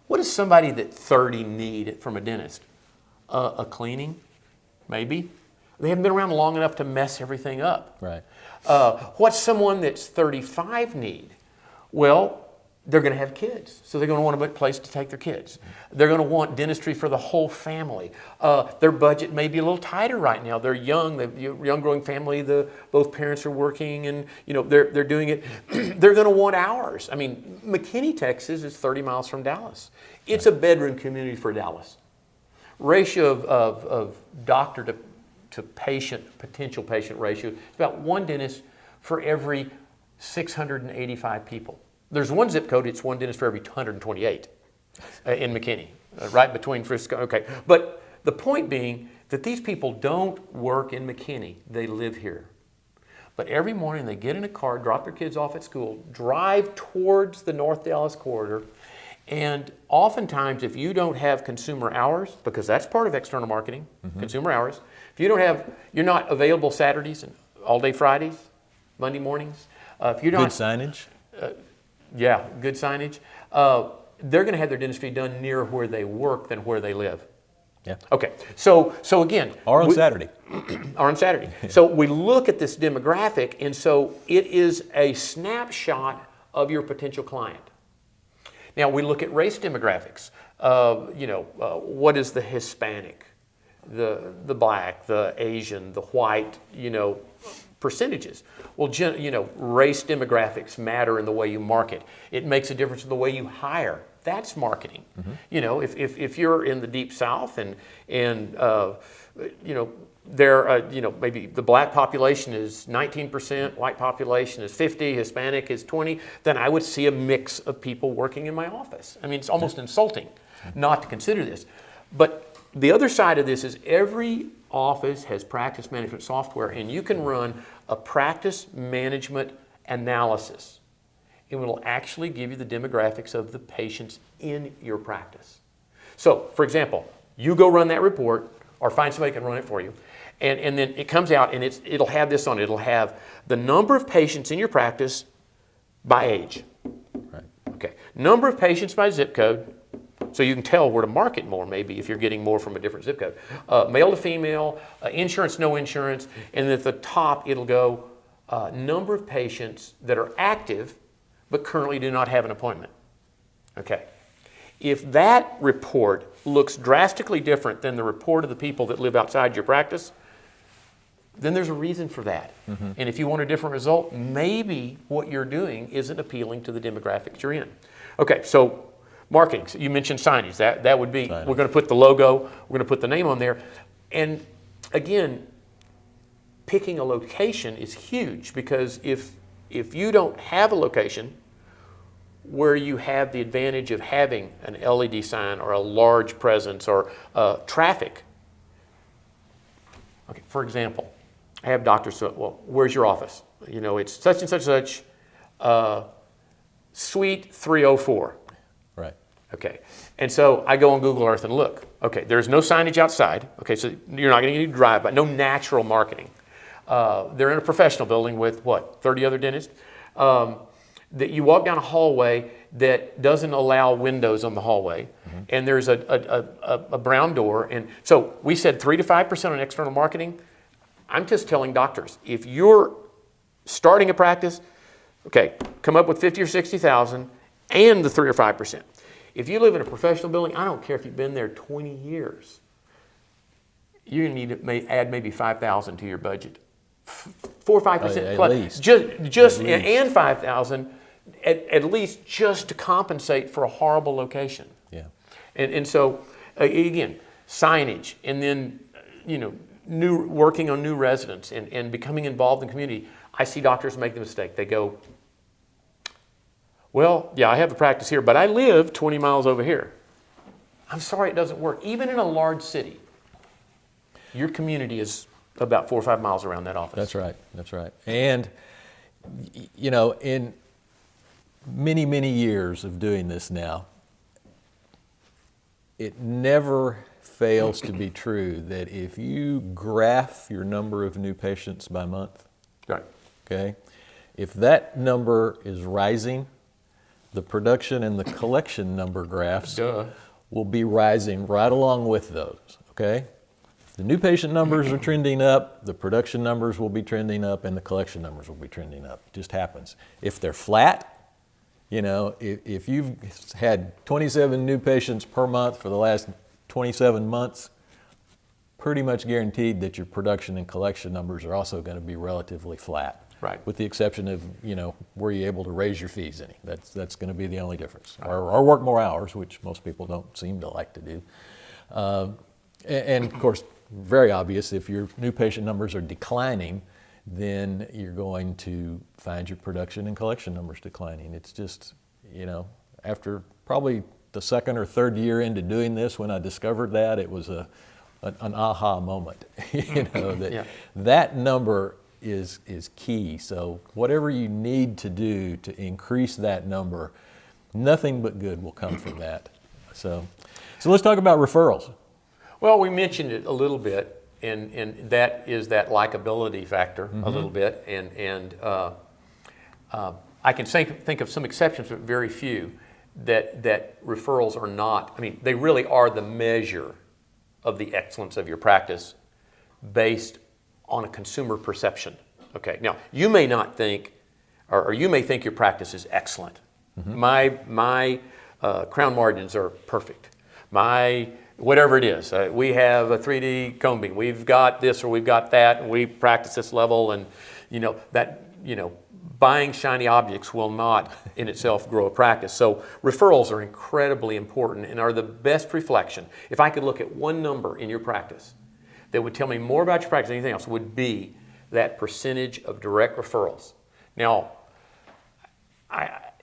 [SPEAKER 2] What does somebody that 30 need from a dentist? A cleaning, maybe. They haven't been around long enough to mess everything up.
[SPEAKER 1] Right.
[SPEAKER 2] What's someone that's 35 need? Well, they're going to have kids, so they're going to want a place to take their kids. They're going to want dentistry for the whole family. Their budget may be a little tighter right now. They're young, young growing family. Both parents are working, and they're doing it. They're going to want hours. I mean, McKinney, Texas, is 30 miles from Dallas. It's a bedroom community for Dallas. Ratio of doctor to patient, potential patient ratio, it's about one dentist for every 685 people. There's one zip code, it's one dentist for every 128 in McKinney, right between Frisco. Okay, but the point being that these people don't work in McKinney, they live here. But every morning they get in a car, drop their kids off at school, drive towards the North Dallas corridor, and oftentimes if you don't have consumer hours, because that's part of external marketing, consumer hours, if you don't have, you're not available Saturdays and all day Fridays, Monday mornings, if you're not...
[SPEAKER 1] Good signage?
[SPEAKER 2] Yeah, good signage. they're going to have their dentistry done nearer where they work than where they live.
[SPEAKER 1] Yeah.
[SPEAKER 2] Okay, so again,
[SPEAKER 1] Or on Saturday.
[SPEAKER 2] Or on Saturday. So we look at this demographic, and so it is a snapshot of your potential client. Now we look at race demographics. What is the Hispanic, the black, the Asian, the white, percentages? Well, race demographics matter in the way you market. It makes a difference in the way you hire. That's marketing. Mm-hmm. If you're in the deep South and maybe the black population is 19%, white population is 50, Hispanic is 20, then I would see a mix of people working in my office. I mean, it's almost insulting not to consider this. But the other side of this is every office has practice management software, and you can run a practice management analysis. It will actually give you the demographics of the patients in your practice. So, for example, you go run that report, or find somebody who can run it for you, and then it comes out and it'll have this on it. It'll have the number of patients in your practice by age.
[SPEAKER 1] Right.
[SPEAKER 2] Okay. Number of patients by zip code, so you can tell where to market more maybe if you're getting more from a different zip code. Male to female, insurance, no insurance, and at the top it'll go number of patients that are active but currently do not have an appointment. Okay. If that report looks drastically different than the report of the people that live outside your practice, then there's a reason for that. Mm-hmm. And if you want a different result, maybe what you're doing isn't appealing to the demographics you're in. Okay, so marketing. So you mentioned signage. That would be,
[SPEAKER 1] signage.
[SPEAKER 2] We're going to put the logo, we're going to put the name on there. And again, picking a location is huge, because if you don't have a location where you have the advantage of having an LED sign or a large presence or traffic. Okay, for example, I have doctors say, well, where's your office? It's such and such, suite 304.
[SPEAKER 1] Right.
[SPEAKER 2] Okay, and so I go on Google Earth and look. Okay, there's no signage outside. Okay, so you're not going to need to drive by, no natural marketing. They're in a professional building with, 30 other dentists? That you walk down a hallway that doesn't allow windows on the hallway, mm-hmm. and there's a brown door. And so we said 3 to 5% on external marketing. I'm just telling doctors, if you're starting a practice, okay, come up with 50 or 60,000 and the 3 or 5%. If you live in a professional building, I don't care if you've been there 20 years, you're going to need to add maybe 5,000 to your budget. 4 or 5% plus,
[SPEAKER 1] least.
[SPEAKER 2] just and 5,000 at least, just to compensate for a horrible location.
[SPEAKER 1] Yeah.
[SPEAKER 2] And so again, signage, and then working on new residents and becoming involved in the community. I see doctors make the mistake. They go, well, yeah, I have a practice here, but I live 20 miles over here. I'm sorry, it doesn't work. Even in a large city, your community is about 4 or 5 miles around that office.
[SPEAKER 1] That's right. And, in many, many years of doing this now, it never fails to be true that if you graph your number of new patients by month,
[SPEAKER 2] right.
[SPEAKER 1] Okay, if that number is rising, the production and the collection number graphs will be rising right along with those, okay? The new patient numbers are trending up, the production numbers will be trending up, and the collection numbers will be trending up. It just happens. If they're flat, if you've had 27 new patients per month for the last 27 months, pretty much guaranteed that your production and collection numbers are also going to be relatively flat.
[SPEAKER 2] Right.
[SPEAKER 1] With the exception of, were you able to raise your fees any? That's going to be the only difference. Right. Or work more hours, which most people don't seem to like to do. And of course, very obvious, if your new patient numbers are declining, then you're going to find your production and collection numbers declining. It's just, after probably the second or third year into doing this, when I discovered that, it was an aha moment. That number is key. So whatever you need to do to increase that number, nothing but good will come from that. So let's talk about referrals.
[SPEAKER 2] Well, we mentioned it a little bit, and that is that likability factor a little bit, and I can think of some exceptions, but very few. that referrals are not, I mean, they really are the measure of the excellence of your practice based on a consumer perception. Okay, now you may not think, or you may think your practice is excellent. My crown margins are perfect. My whatever it is, we have a 3D cone beam. We've got this or we've got that, and we practice this level, and buying shiny objects will not in itself grow a practice. So referrals are incredibly important and are the best reflection. If I could look at one number in your practice that would tell me more about your practice than anything else, would be that percentage of direct referrals. Now,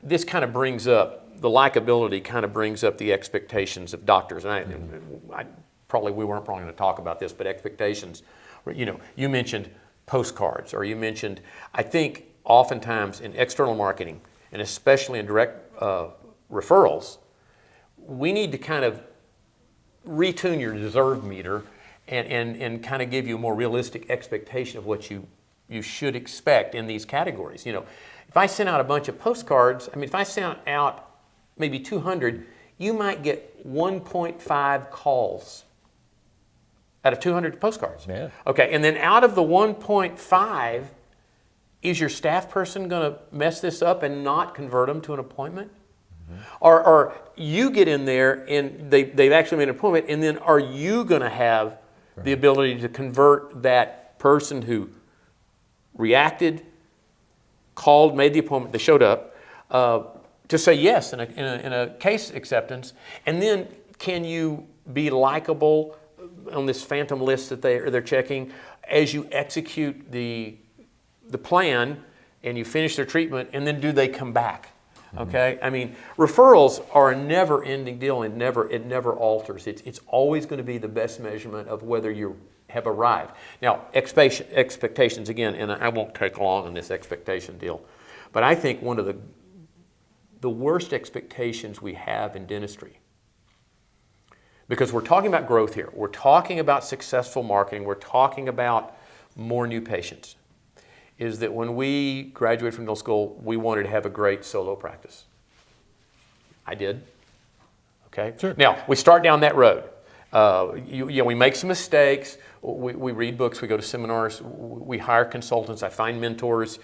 [SPEAKER 2] this kind of brings up, the likability kind of brings up the expectations of doctors. And we weren't probably going to talk about this, but expectations, you mentioned postcards, or you mentioned, I think oftentimes in external marketing, and especially in direct referrals, we need to kind of retune your deserve meter and kind of give you a more realistic expectation of what you should expect in these categories. If I sent out a bunch of postcards, if I sent out maybe 200, you might get 1.5 calls out of 200 postcards.
[SPEAKER 1] Yeah.
[SPEAKER 2] Okay, and then out of the 1.5, is your staff person going to mess this up and not convert them to an appointment? Or you get in there and they've actually made an appointment, and then are you going to have the ability to convert that person who reacted, called, made the appointment, they showed up, to say yes in a case acceptance? And then can you be likable on this phantom list that they're checking as you execute the plan and you finish their treatment, and then do they come back? Okay, referrals are a never-ending deal, and it never alters. It's always going to be the best measurement of whether you have arrived. Now, expectations again, and I won't take long on this expectation deal, but I think one of the worst expectations we have in dentistry, because we're talking about growth here, we're talking about successful marketing, we're talking about more new patients, is that when we graduated from dental school, we wanted to have a great solo practice. I did. Okay.
[SPEAKER 1] Sure.
[SPEAKER 2] Now, we start down that road. We make some mistakes. We read books. We go to seminars. We hire consultants. I find mentors.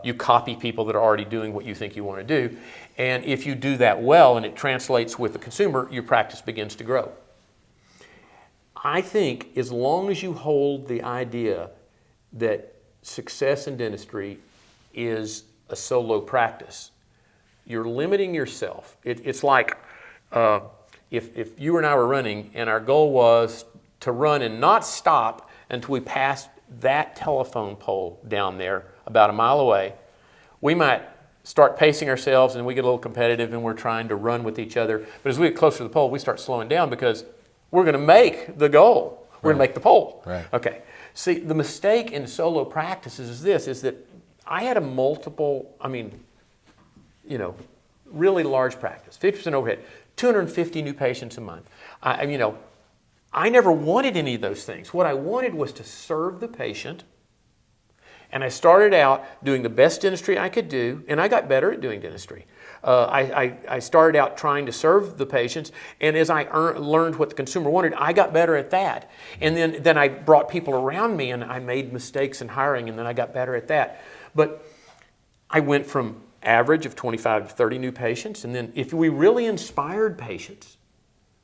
[SPEAKER 2] You copy people that are already doing what you think you want to do. And if you do that well and it translates with the consumer, your practice begins to grow. I think as long as you hold the idea that success in dentistry is a solo practice, you're limiting yourself. It's like if you and I were running and our goal was to run and not stop until we passed that telephone pole down there about a mile away, we might start pacing ourselves and we get a little competitive and we're trying to run with each other. But as we get closer to the pole, we start slowing down because we're going to make the goal. We're going to make the pole.
[SPEAKER 1] Right.
[SPEAKER 2] Okay. See, the mistake in solo practices is that I had really large practice, 50% overhead, 250 new patients a month. I never wanted any of those things. What I wanted was to serve the patient. And I started out doing the best dentistry I could do, and I got better at doing dentistry. I started out trying to serve the patients, and as I learned what the consumer wanted, I got better at that. And then I brought people around me, and I made mistakes in hiring, and then I got better at that. But I went from average of 25 to 30 new patients, and then if we really inspired patients,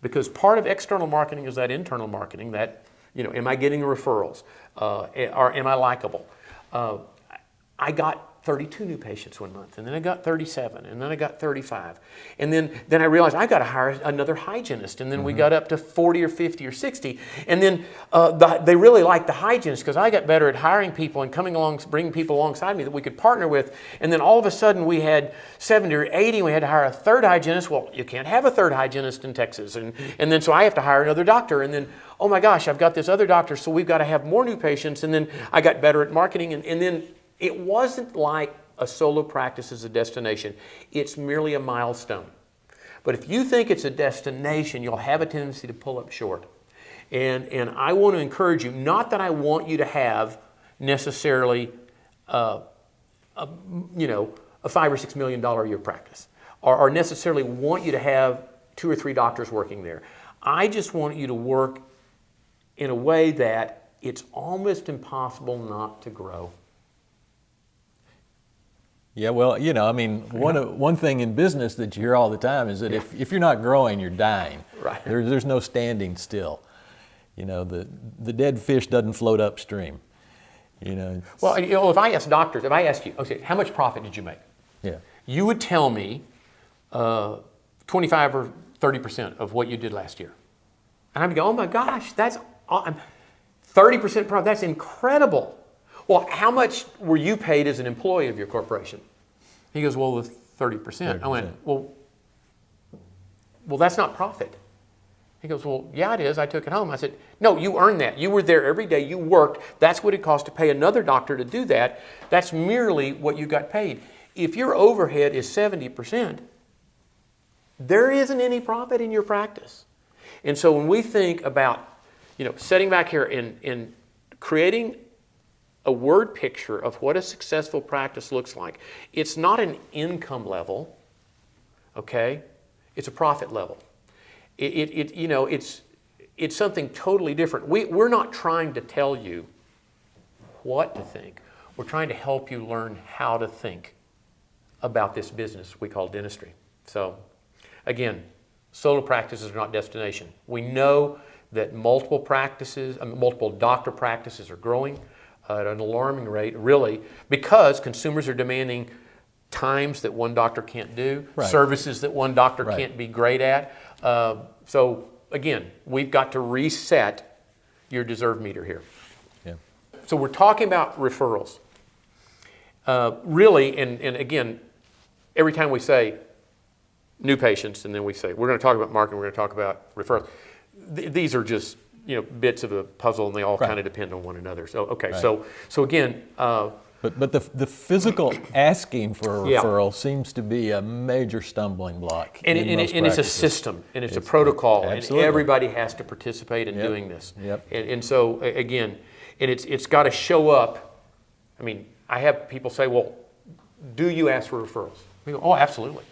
[SPEAKER 2] because part of external marketing is that internal marketing, that, am I getting referrals? Or am I likable? I got 32 new patients one month, and then I got 37, and then I got 35. And then I realized I got to hire another hygienist, and then we got up to 40 or 50 or 60. And then they really liked the hygienist because I got better at hiring people and coming along, bringing people alongside me that we could partner with. And then all of a sudden we had 70 or 80, and we had to hire a third hygienist. Well, you can't have a third hygienist in Texas. And then so I have to hire another doctor. And then, oh my gosh, I've got this other doctor, so we've got to have more new patients. And then I got better at marketing, and then it wasn't like a solo practice is a destination. It's merely a milestone. But if you think it's a destination, you'll have a tendency to pull up short. And I want to encourage you, not that I want you to have necessarily a $5 or $6 million a year practice, or necessarily want you to have 2 or 3 doctors working there. I just want you to work in a way that it's almost impossible not to grow.
[SPEAKER 1] Yeah, well, you know, I mean, one thing in business that you hear all the time is that if you're not growing, you're dying.
[SPEAKER 2] Right.
[SPEAKER 1] There's no standing still. You know, the dead fish doesn't float upstream. You know.
[SPEAKER 2] Well, you know, if I ask doctors, if I ask you, okay, how much profit did you make?
[SPEAKER 1] Yeah.
[SPEAKER 2] You would tell me 25 or 30% of what you did last year. And I'd go, oh my gosh, that's 30% profit, that's incredible. Well, how much were you paid as an employee of your corporation? He goes, well, the 30%. I went, well, that's not profit. He goes, well, yeah, it is. I took it home. I said, no, you earned that. You were there every day. You worked. That's what it cost to pay another doctor to do that. That's merely what you got paid. If your overhead is 70%, there isn't any profit in your practice. And so when we think about, you know, sitting back here and creating a word picture of what a successful practice looks like, it's not an income level, okay? It's a profit level. You know, it's something totally different. We're not trying to tell you what to think. We're trying to help you learn how to think about this business we call dentistry. So, again, solo practices are not destination. We know that multiple doctor practices are growing at an alarming rate, really, because consumers are demanding times that one doctor can't do, services that one doctor can't be great at. So again, we've got to reset your deserve meter here.
[SPEAKER 1] Yeah.
[SPEAKER 2] So we're talking about referrals. Really, and again, every time we say new patients, and then we say we're going to talk about marketing, we're going to talk about referrals. These are just, you know, bits of a puzzle, and they all kind of depend on one another. So okay, so again.
[SPEAKER 1] But the physical asking for a referral seems to be a major stumbling block.
[SPEAKER 2] And it's a system, and it's a protocol,
[SPEAKER 1] absolutely.
[SPEAKER 2] and everybody has to participate in doing this.
[SPEAKER 1] Yep.
[SPEAKER 2] And so again, and it's got to show up. I mean, I have people say, well, do you ask for referrals? We go, oh, absolutely.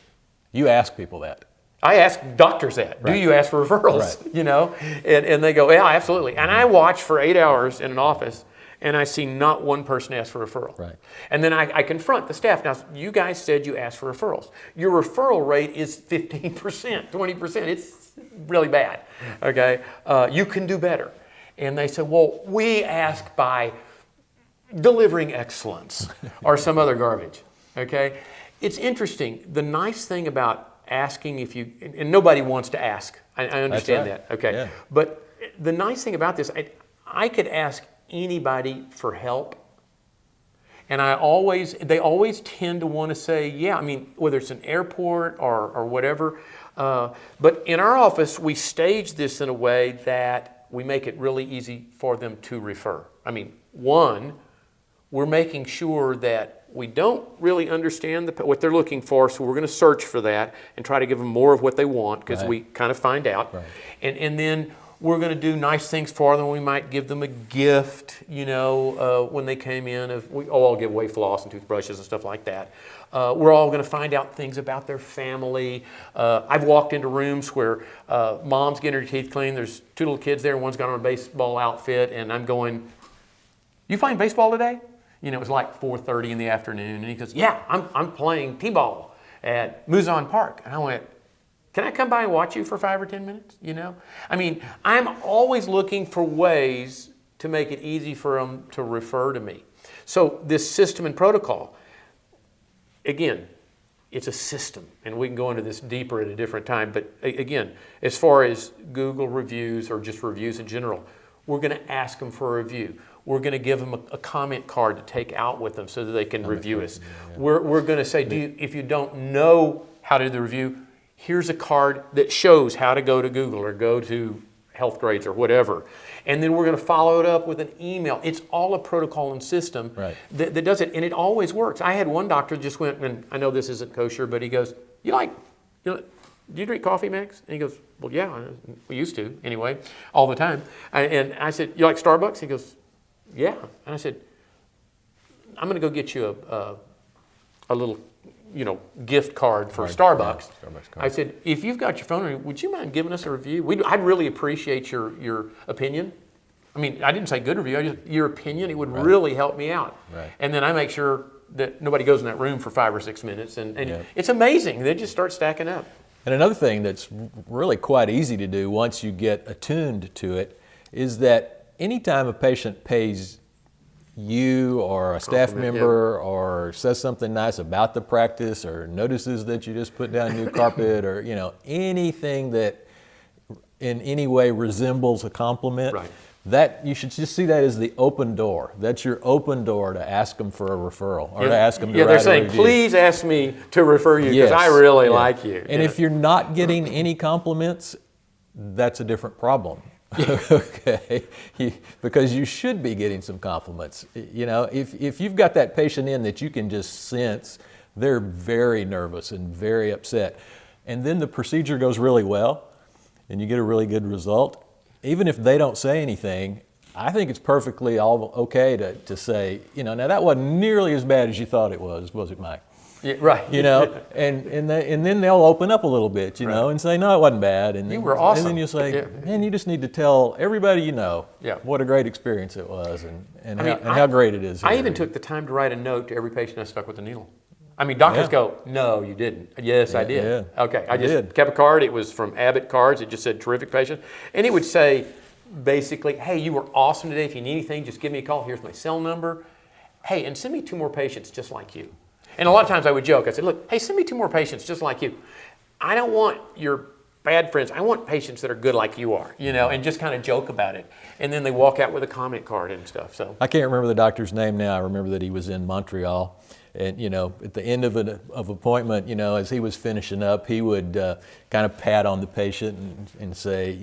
[SPEAKER 1] You ask people that.
[SPEAKER 2] I ask doctors that. Do you ask for referrals? You know, and they go, yeah, absolutely. And I watch for 8 hours in an office, and I see not one person ask for a referral.
[SPEAKER 1] Right.
[SPEAKER 2] And then I confront the staff. Now, you guys said you asked for referrals. Your referral rate is 15%, 20%. It's really bad, okay? You can do better. And they said, well, we ask by delivering excellence or some other garbage, okay? It's interesting. The nice thing about asking, and nobody wants to ask. I understand that, okay?
[SPEAKER 1] Yeah.
[SPEAKER 2] But the nice thing about this, I could ask anybody for help, and they always tend to want to say, yeah, I mean, whether it's an airport or whatever, but in our office, we stage this in a way that we make it really easy for them to refer. I mean, one, we're making sure that we don't really understand what they're looking for, so we're going to search for that and try to give them more of what they want, because we kind of find out. Right. And then we're going to do nice things for them. We might give them a gift, you know, when they came in. We all give away floss and toothbrushes and stuff like that. We're all going to find out things about their family. I've walked into rooms where mom's getting her teeth cleaned. There's 2 little kids there. One's got on a baseball outfit, and I'm going, you playing baseball today? You know, it was like 4:30 in the afternoon, and he goes, yeah, I'm playing t-ball at Muzon Park. And I went, can I come by and watch you for 5 or 10 minutes? You know, I mean, I'm always looking for ways to make it easy for them to refer to me. So this system and protocol, again, it's a system, and we can go into this deeper at a different time. But again, as far as Google reviews or just reviews in general, we're going to ask them for a review. We're going to give them a comment card to take out with them so that they can review us. Yeah. We're going to say, if you don't know how to do the review, here's a card that shows how to go to Google or go to Health Grades or whatever. And then we're going to follow it up with an email. It's all a protocol and system that does it, and it always works. I had one doctor just went, and I know this isn't kosher, but he goes, do you drink coffee, Max? And he goes, well, yeah, we used to anyway, all the time. And I said, you like Starbucks? He goes, yeah. And I said, I'm going to go get you a little gift card for Starbucks.
[SPEAKER 1] Yeah, Starbucks card.
[SPEAKER 2] I said, if you've got your phone, would you mind giving us a review? I'd really appreciate your opinion. I mean, I didn't say good review, your opinion. It would really help me out.
[SPEAKER 1] Right.
[SPEAKER 2] And then I make sure that nobody goes in that room for 5 or 6 minutes. And
[SPEAKER 1] Yeah.
[SPEAKER 2] it's amazing. They just start stacking up.
[SPEAKER 1] And another thing that's really quite easy to do once you get attuned to it is that anytime a patient pays you or a staff member or says something nice about the practice or notices that you just put down new carpet or anything that in any way resembles a compliment,
[SPEAKER 2] Right.
[SPEAKER 1] that you should just see that as the open door. That's your open door to ask them for a referral or to ask them to write
[SPEAKER 2] they're
[SPEAKER 1] a
[SPEAKER 2] saying,
[SPEAKER 1] review.
[SPEAKER 2] please ask me to refer you because I really like you.
[SPEAKER 1] And if you're not getting any compliments, that's a different problem. Okay, because you should be getting some compliments. If you've got that patient in that you can just sense they're very nervous and very upset, and then the procedure goes really well, and you get a really good result, even if they don't say anything, I think it's perfectly all okay to say, now that wasn't nearly as bad as you thought it was it, Mike?
[SPEAKER 2] Yeah, right.
[SPEAKER 1] And then they'll open up a little bit, and say, no, it wasn't bad. And
[SPEAKER 2] You were awesome.
[SPEAKER 1] And then you say,
[SPEAKER 2] Yeah.
[SPEAKER 1] man, you just need to tell everybody
[SPEAKER 2] Yeah.
[SPEAKER 1] what a great experience it was and how great it is.
[SPEAKER 2] I
[SPEAKER 1] here.
[SPEAKER 2] even took the time to write a note to every patient I stuck with a needle. I mean, doctors go, no, you didn't. Yes, I did.
[SPEAKER 1] Yeah.
[SPEAKER 2] Okay, I
[SPEAKER 1] You
[SPEAKER 2] just
[SPEAKER 1] did.
[SPEAKER 2] kept a card. It was from Abbott Cards. It just said terrific patient. And it would say, basically, hey, you were awesome today. If you need anything, just give me a call. Here's my cell number. Hey, and send me 2 more patients just like you. And a lot of times I would joke. I said, look, hey, send me 2 more patients just like you. I don't want your bad friends. I want patients that are good like you are, and just kind of joke about it. And then they walk out with a comment card and stuff. So
[SPEAKER 1] I can't remember the doctor's name now. I remember that he was in Montreal. And, at the end of an appointment, as he was finishing up, he would kind of pat on the patient and say,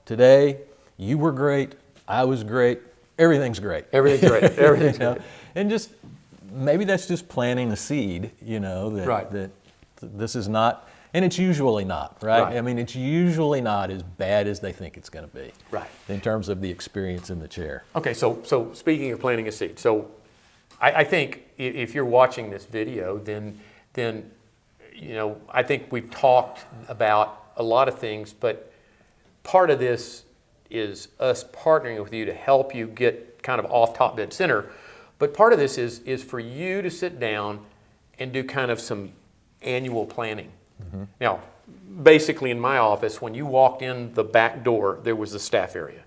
[SPEAKER 1] today you were great, I was great, everything's great.
[SPEAKER 2] everything's great. Everything's great.
[SPEAKER 1] And just, maybe that's just planting a seed, that,
[SPEAKER 2] Right.
[SPEAKER 1] that this is not, and it's usually not, right?
[SPEAKER 2] Right.
[SPEAKER 1] I mean, it's usually not as bad as they think it's going to be.
[SPEAKER 2] Right.
[SPEAKER 1] In terms of the experience in the chair.
[SPEAKER 2] Okay, so speaking of planting a seed, so I think if you're watching this video, then I think we've talked about a lot of things, but part of this is us partnering with you to help you get kind of off top dead center. But part of this is for you to sit down and do kind of some annual planning. Mm-hmm. Now, basically in my office, when you walked in the back door, there was the staff area.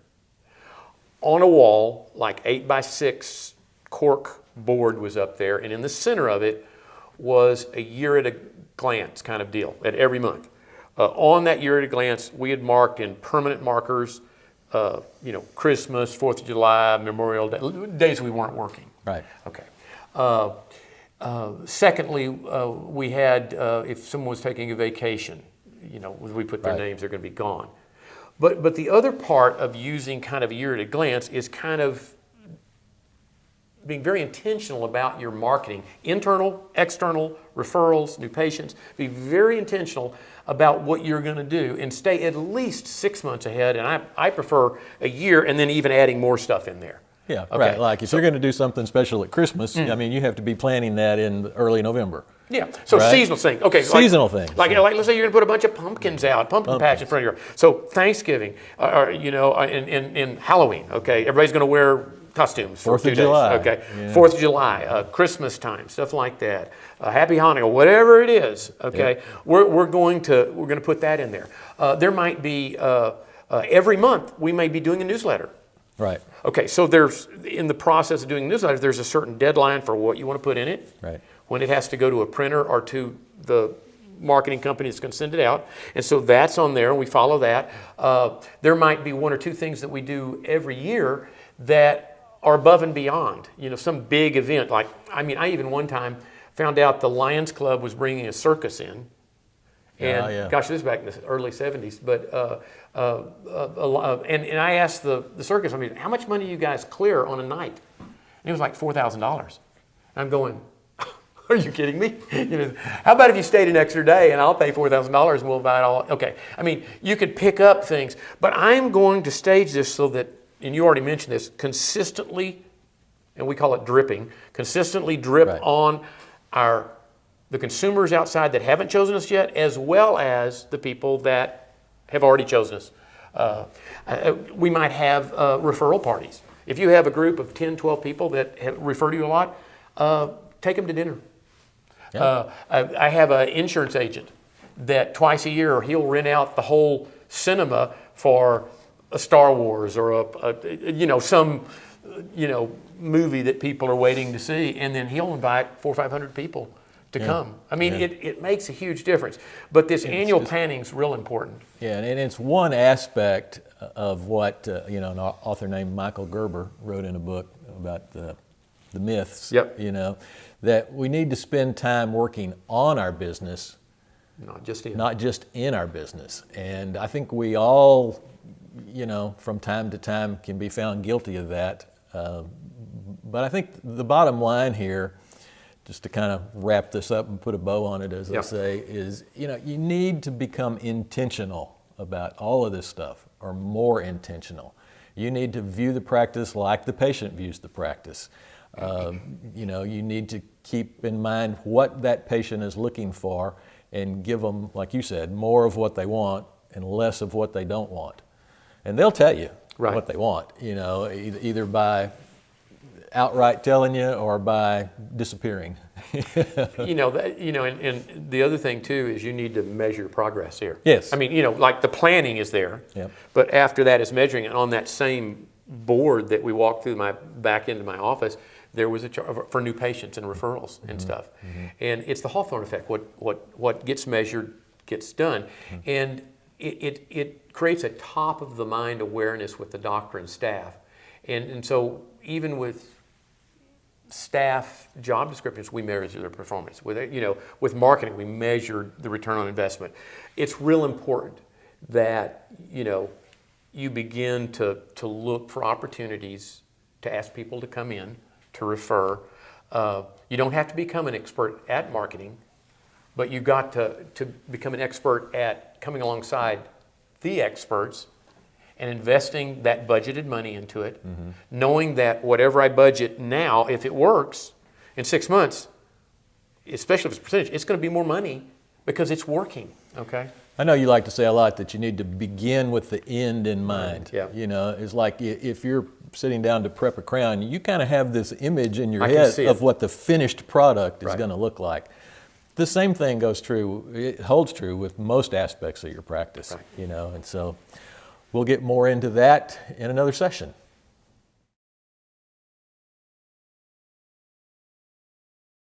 [SPEAKER 2] On a wall, like 8x6 cork board was up there, and in the center of it was a year at a glance kind of deal at every month. On that year at a glance, we had marked in permanent markers, Christmas, 4th of July, Memorial Day, days we weren't working.
[SPEAKER 1] Right.
[SPEAKER 2] Okay. Secondly, we had, if someone was taking a vacation, when we put their
[SPEAKER 1] Right.
[SPEAKER 2] names, they're going to be gone. But the other part of using kind of a year at a glance is kind of being very intentional about your marketing, internal, external, referrals, new patients. Be very intentional about what you're going to do and stay at least 6 months ahead. And I prefer a year and then even adding more stuff in there.
[SPEAKER 1] Yeah,
[SPEAKER 2] Okay.
[SPEAKER 1] right. Like if you're going to do something special at Christmas, I mean, you have to be planning that in early November.
[SPEAKER 2] Yeah, so
[SPEAKER 1] Right.
[SPEAKER 2] seasonal things. Okay,
[SPEAKER 1] Seasonal things.
[SPEAKER 2] Like let's say you're going to put a bunch of pumpkins out, pumpkin patch in front of your. So Thanksgiving, in Halloween. Okay, everybody's going to wear costumes for
[SPEAKER 1] 4th of
[SPEAKER 2] 2 days.
[SPEAKER 1] July.
[SPEAKER 2] Okay,
[SPEAKER 1] Yeah.
[SPEAKER 2] 4th of July, Christmas time, stuff like that. Happy Hanukkah, whatever it is. Okay,
[SPEAKER 1] Yep.
[SPEAKER 2] we're going to put that in there. There might be every month we may be doing a newsletter.
[SPEAKER 1] Right.
[SPEAKER 2] Okay, so there's in the process of doing newsletters, there's a certain deadline for what you want to put in it.
[SPEAKER 1] Right.
[SPEAKER 2] When it has to go to a printer or to the marketing company that's going to send it out. And so that's on there, and we follow that. There might be 1 or 2 things that we do every year that are above and beyond, some big event. Like, I even one time found out the Lions Club was bringing a circus in. And
[SPEAKER 1] yeah.
[SPEAKER 2] gosh, this was back in the early 70s. But and I asked the circus, how much money do you guys clear on a night? And it was like $4,000. I'm going, are you kidding me? How about if you stayed an extra day and I'll pay $4,000 and we'll buy it all? Okay, you could pick up things, but I'm going to stage this so that, and you already mentioned this, consistently, and we call it dripping, consistently drip
[SPEAKER 1] Right.
[SPEAKER 2] on our the consumers outside that haven't chosen us yet, as well as the people that have already chosen us. We might have referral parties. If you have a group of 10, 12 people that have referred to you a lot, take them to dinner.
[SPEAKER 1] Yeah.
[SPEAKER 2] I have an insurance agent that twice a year he'll rent out the whole cinema for a Star Wars or some movie that people are waiting to see, and then he'll invite 400 or 500 people to come. I mean, it makes a huge difference. But this annual planning is real important.
[SPEAKER 1] Yeah, and it's one aspect of what an author named Michael Gerber wrote in a book about the myths.
[SPEAKER 2] Yep.
[SPEAKER 1] That we need to spend time working on our business, not just in our business. And I think we all, from time to time can be found guilty of that. But I think the bottom line here, just to kind of wrap this up and put a bow on it, as I say, is, you need to become intentional about all of this stuff, or more intentional. You need to view the practice like the patient views the practice. You need to keep in mind what that patient is looking for and give them, like you said, more of what they want and less of what they don't want. And they'll tell you what they want, either by outright telling you or by disappearing.
[SPEAKER 2] And the other thing too is you need to measure progress here.
[SPEAKER 1] Yes.
[SPEAKER 2] I mean, like the planning is there, but after that is measuring it. On that same board that we walked through back into my office, there was a chart for new patients and referrals and stuff. And it's the Hawthorne effect. What gets measured gets done. And it creates a top of the mind awareness with the doctor and staff. And so even with staff job descriptions, we measure their performance. With marketing, we measure the return on investment. It's real important that you begin to look for opportunities to ask people to come in, to refer. You don't have to become an expert at marketing, but you got to become an expert at coming alongside the experts and investing that budgeted money into it, knowing that whatever I budget now, if it works in 6 months, especially if it's percentage, it's going to be more money because it's working, okay?
[SPEAKER 1] I know you like to say a lot that you need to begin with the end in mind.
[SPEAKER 2] Yeah.
[SPEAKER 1] It's like if you're sitting down to prep a crown, you kind of have this image in your head of what the finished product is going to look like. The same thing holds true with most aspects of your practice, and so we'll get more into that in another session.